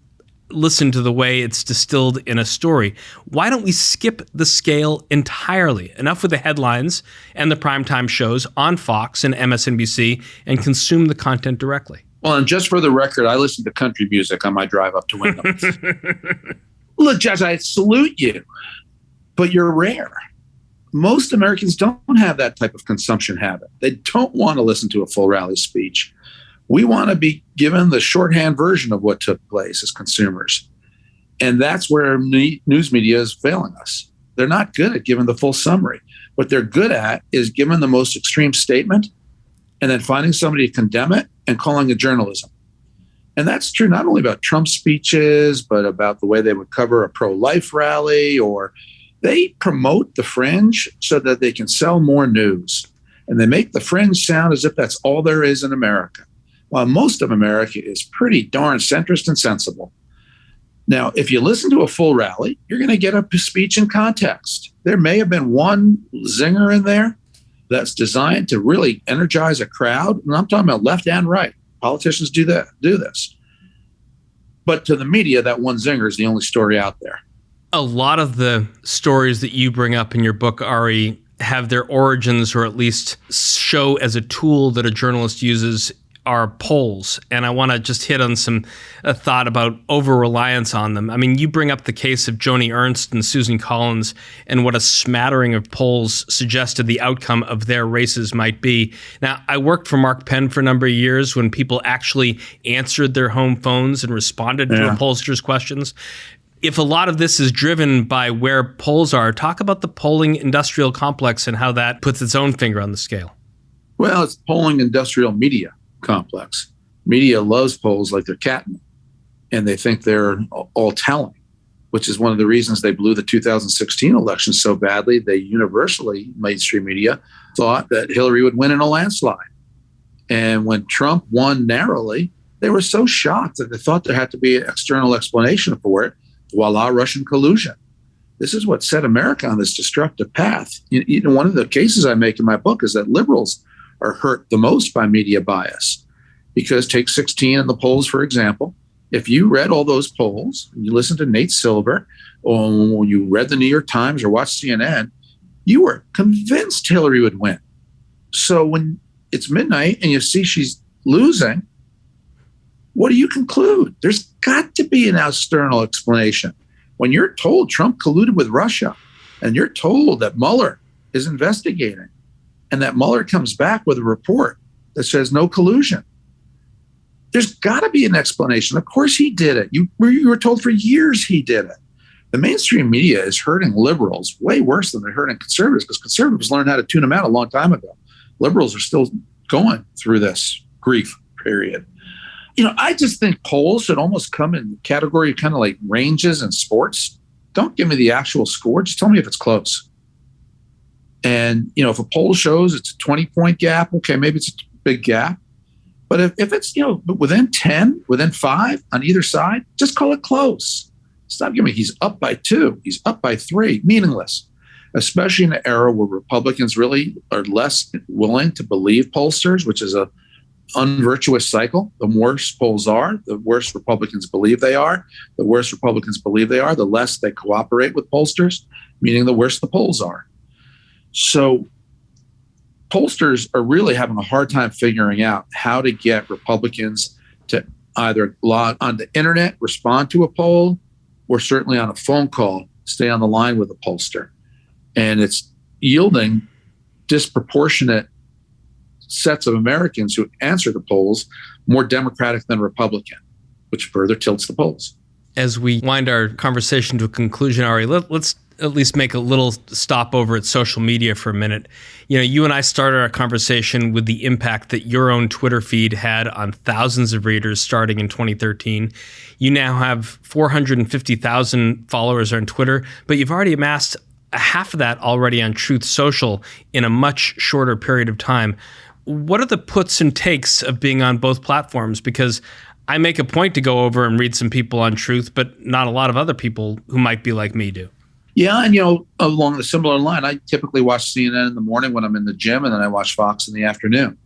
listen to the way it's distilled in a story. Why don't we skip the scale entirely? Enough with the headlines and the primetime shows on Fox and MSNBC and consume the content directly. Well, and just for the record, I listen to country music on my drive up to Wyndham. Look, Judge, I salute you, but you're rare. Most Americans don't have that type of consumption habit. They don't want to listen to a full rally speech. We want to be given the shorthand version of what took place as consumers. And that's where news media is failing us. They're not good at giving the full summary. What they're good at is giving the most extreme statement and then finding somebody to condemn it and calling it journalism. And that's true not only about Trump's speeches, but about the way they would cover a pro-life rally, or they promote the fringe so that they can sell more news. And they make the fringe sound as if that's all there is in America, while most of America is pretty darn centrist and sensible. Now, if you listen to a full rally, you're going to get a speech in context. There may have been one zinger in there that's designed to really energize a crowd. And I'm talking about left and right. Politicians do this. But to the media, that one zinger is the only story out there. A lot of the stories that you bring up in your book, Ari, have their origins, or at least show as a tool that a journalist uses, are polls. And I want to just hit on a thought about over-reliance on them. I mean, you bring up the case of Joni Ernst and Susan Collins and what a smattering of polls suggested the outcome of their races might be. Now, I worked for Mark Penn for a number of years when people actually answered their home phones and responded to a pollster's questions. If a lot of this is driven by where polls are, talk about the polling industrial complex and how that puts its own finger on the scale. Well, it's polling industrial media complex. Media loves polls like they're catnip, and they think they're all telling, which is one of the reasons they blew the 2016 election so badly. They universally, mainstream media, thought that Hillary would win in a landslide. And when Trump won narrowly, they were so shocked that they thought there had to be an external explanation for it. Voila, Russian collusion. This is what set America on this destructive path. You know, one of the cases I make in my book is that liberals are hurt the most by media bias, because take 16 in the polls, for example. If you read all those polls and you listened to Nate Silver, or you read the New York Times or watched CNN, you were convinced Hillary would win. So when it's midnight and you see she's losing, what do you conclude? There's got to be an external explanation. When you're told Trump colluded with Russia, and you're told that Mueller is investigating, and that Mueller comes back with a report that says no collusion, there's got to be an explanation. Of course he did it. You were told for years he did it. The mainstream media is hurting liberals way worse than they're hurting conservatives, because conservatives learned how to tune them out a long time ago. Liberals are still going through this grief period. You know, I just think polls should almost come in the category of kind of like ranges in sports. Don't give me the actual score. Just tell me if it's close. And, you know, if a poll shows it's a 20-point gap, okay, maybe it's a big gap. But if it's, you know, within 10, within 5 on either side, just call it close. Stop giving me, he's up by 2, he's up by 3, meaningless. Especially in an era where Republicans really are less willing to believe pollsters, which is a unvirtuous cycle. The worse polls are, the worse Republicans believe they are. The worse Republicans believe they are, the less they cooperate with pollsters, meaning the worse the polls are. So pollsters are really having a hard time figuring out how to get Republicans to either log on the internet, respond to a poll, or certainly on a phone call, stay on the line with a pollster. And it's yielding disproportionate sets of Americans who answer the polls more Democratic than Republican, which further tilts the polls. As we wind our conversation to a conclusion, Ari, let's at least make a little stop over at social media for a minute. You know, you and I started our conversation with the impact that your own Twitter feed had on thousands of readers starting in 2013. You now have 450,000 followers on Twitter, but you've already amassed half of that already on Truth Social in a much shorter period of time. What are the puts and takes of being on both platforms? Because I make a point to go over and read some people on Truth, but not a lot of other people who might be like me do. Yeah, and, you know, along the similar line, I typically watch CNN in the morning when I'm in the gym, and then I watch Fox in the afternoon.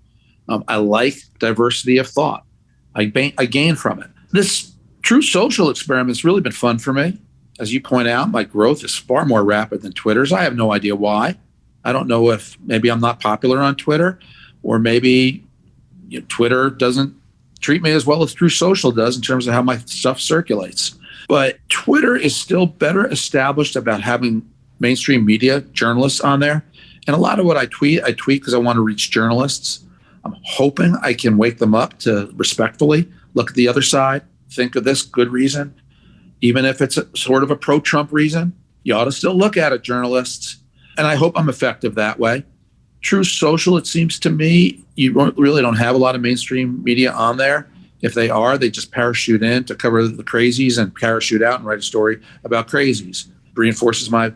I like diversity of thought. I gain from it. This Truth Social experiment has really been fun for me. As you point out, my growth is far more rapid than Twitter's. I have no idea why. I don't know if maybe I'm not popular on Twitter, or maybe Twitter doesn't treat me as well as True Social does in terms of how my stuff circulates. But Twitter is still better established about having mainstream media journalists on there. And a lot of what I tweet because I want to reach journalists. I'm hoping I can wake them up to respectfully look at the other side, think of this good reason. Even if it's a sort of a pro-Trump reason, you ought to still look at it, journalists. And I hope I'm effective that way. True Social, it seems to me, you really don't have a lot of mainstream media on there. If they are, they just parachute in to cover the crazies and parachute out and write a story about crazies. Reinforces my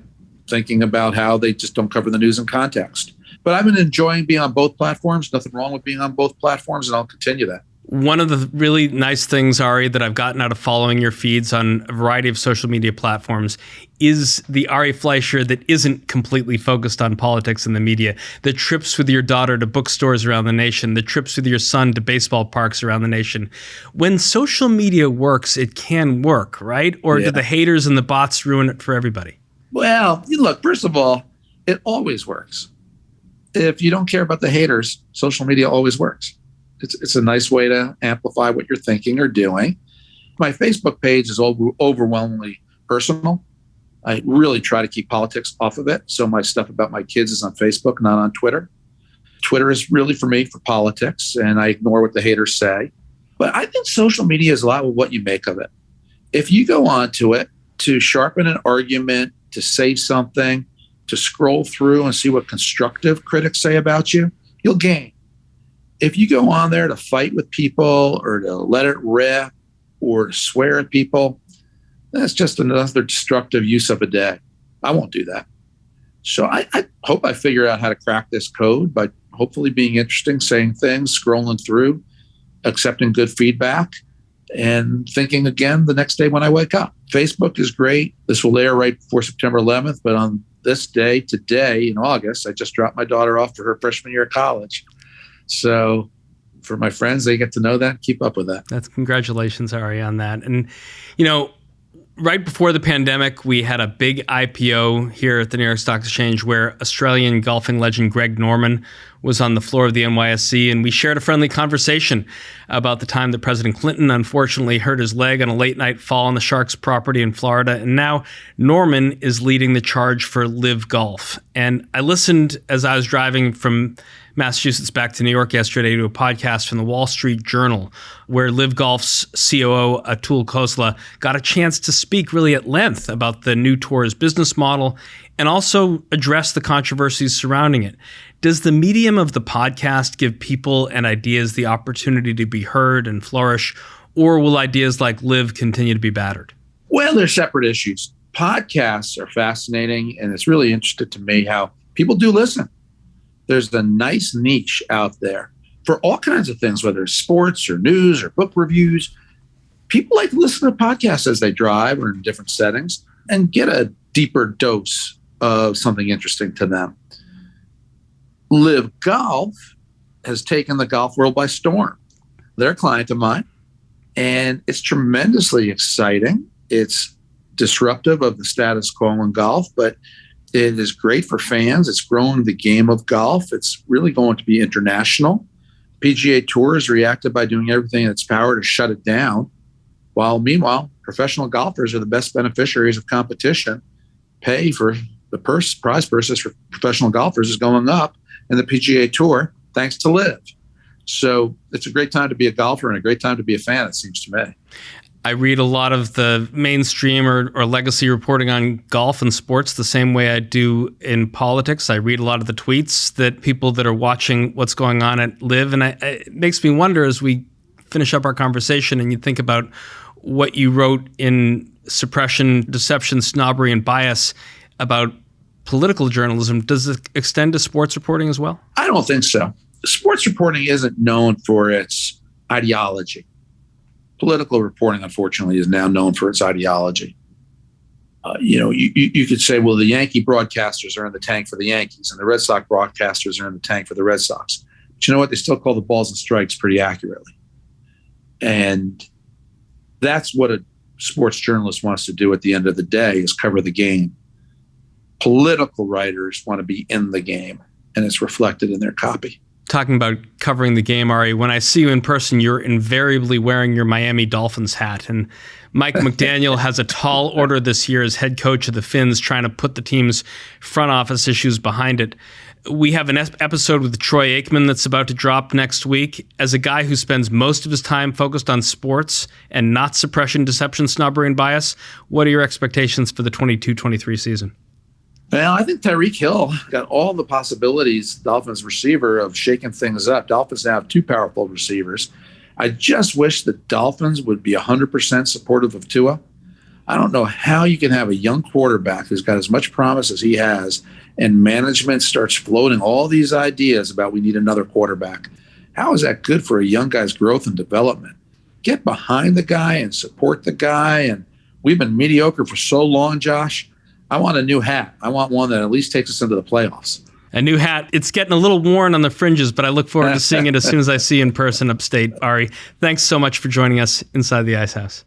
thinking about how they just don't cover the news in context. But I've been enjoying being on both platforms. Nothing wrong with being on both platforms, and I'll continue that. One of the really nice things, Ari, that I've gotten out of following your feeds on a variety of social media platforms is the Ari Fleischer that isn't completely focused on politics and the media, the trips with your daughter to bookstores around the nation, the trips with your son to baseball parks around the nation. When social media works, it can work, right? Or do the haters and the bots ruin it for everybody? Well, look, first of all, it always works. If you don't care about the haters, social media always works. It's a nice way to amplify what you're thinking or doing. My Facebook page is overwhelmingly personal. I really try to keep politics off of it. So my stuff about my kids is on Facebook, not on Twitter. Twitter is really for me for politics, and I ignore what the haters say. But I think social media is a lot of what you make of it. If you go onto it to sharpen an argument, to say something, to scroll through and see what constructive critics say about you, you'll gain. If you go on there to fight with people or to let it rip or to swear at people, that's just another destructive use of a day. I won't do that. So I hope I figure out how to crack this code by hopefully being interesting, saying things, scrolling through, accepting good feedback, and thinking again the next day when I wake up. Facebook is great. This will air right before September 11th, but on this day, today in August, I just dropped my daughter off for her freshman year of college. So for my friends, they get to know that, keep up with that. That's congratulations, Ari, on that. And, right before the pandemic, we had a big IPO here at the New York Stock Exchange where Australian golfing legend Greg Norman was on the floor of the NYSE, and we shared a friendly conversation about the time that President Clinton unfortunately hurt his leg on a late-night fall on the Sharks' property in Florida, and now Norman is leading the charge for Live Golf. And I listened as I was driving from Massachusetts back to New York yesterday to a podcast from the Wall Street Journal where Live Golf's COO, Atul Khosla, got a chance to speak really at length about the new tour's business model and also address the controversies surrounding it. Does the medium of the podcast give people and ideas the opportunity to be heard and flourish, or will ideas like Live continue to be battered? Well, they're separate issues. Podcasts are fascinating, and it's really interesting to me how people do listen. There's a nice niche out there for all kinds of things, whether it's sports or news or book reviews. People like to listen to podcasts as they drive or in different settings and get a deeper dose of something interesting to them. Live Golf has taken the golf world by storm. They're a client of mine, and it's tremendously exciting. It's disruptive of the status quo in golf, but it is great for fans. It's growing the game of golf. It's really going to be international. PGA Tour has reacted by doing everything in its power to shut it down, while meanwhile, professional golfers are the best beneficiaries of competition. Pay for the prize purses for professional golfers is going up in the PGA Tour thanks to Live. So it's a great time to be a golfer and a great time to be a fan, it seems to me. I read a lot of the mainstream or legacy reporting on golf and sports the same way I do in politics. I read a lot of the tweets that people that are watching what's going on at Live. And it makes me wonder as we finish up our conversation and you think about what you wrote in Suppression, Deception, Snobbery, and Bias about political journalism. Does it extend to sports reporting as well? I don't think so. Sports reporting isn't known for its ideology. Political reporting, unfortunately, is now known for its ideology. You could say, well, the Yankee broadcasters are in the tank for the Yankees and the Red Sox broadcasters are in the tank for the Red Sox. But you know what? They still call the balls and strikes pretty accurately. And that's what a sports journalist wants to do at the end of the day is cover the game. Political writers want to be in the game, and it's reflected in their copy. talking about covering the game, Ari, when I see you in person, you're invariably wearing your Miami Dolphins hat. And Mike McDaniel has a tall order this year as head coach of the Fins, trying to put the team's front office issues behind it. We have an episode with Troy Aikman that's about to drop next week. As a guy who spends most of his time focused on sports and not suppression, deception, snobbery, and bias, what are your expectations for the 22-23 season? Well, I think Tyreek Hill got all the possibilities, Dolphins receiver, of shaking things up. Dolphins now have two powerful receivers. I just wish the Dolphins would be 100% supportive of Tua. I don't know how you can have a young quarterback who's got as much promise as he has, and management starts floating all these ideas about we need another quarterback. How is that good for a young guy's growth and development? Get behind the guy and support the guy. And we've been mediocre for so long, Josh. I want a new hat. I want one that at least takes us into the playoffs. A new hat. It's getting a little worn on the fringes, but I look forward to seeing it as soon as I see you in person upstate. Ari, thanks so much for joining us inside the Ice House.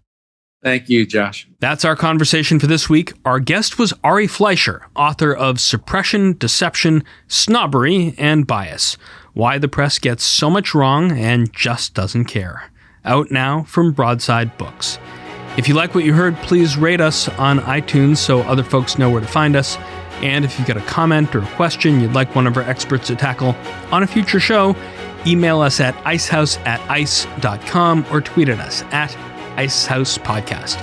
Thank you, Josh. That's our conversation for this week. Our guest was Ari Fleischer, author of Suppression, Deception, Snobbery, and Bias: Why the Press Gets So Much Wrong and Just Doesn't Care. Out now from Broadside Books. If you like what you heard, please rate us on iTunes so other folks know where to find us. And if you've got a comment or a question you'd like one of our experts to tackle on a future show, email us at icehouse@ice.com or tweet at us at IceHousePodcast.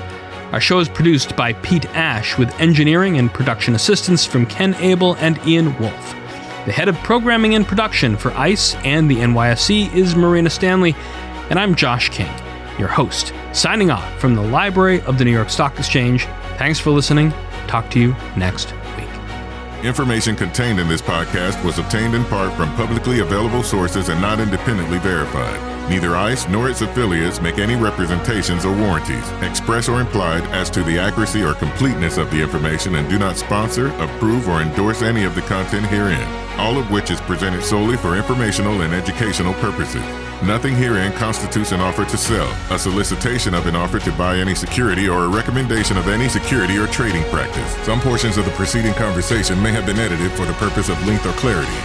Our show is produced by Pete Ash with engineering and production assistance from Ken Abel and Ian Wolfe. The head of programming and production for ICE and the NYSC is Marina Stanley, and I'm Josh King, your host, signing off from the library of the New York Stock Exchange. Thanks for listening. Talk to you next week. Information contained in this podcast was obtained in part from publicly available sources and not independently verified. Neither ICE nor its affiliates make any representations or warranties, express or implied, as to the accuracy or completeness of the information, and do not sponsor, approve, or endorse any of the content herein, all of which is presented solely for informational and educational purposes. Nothing herein constitutes an offer to sell, a solicitation of an offer to buy any security, or a recommendation of any security or trading practice. Some portions of the preceding conversation may have been edited for the purpose of length or clarity.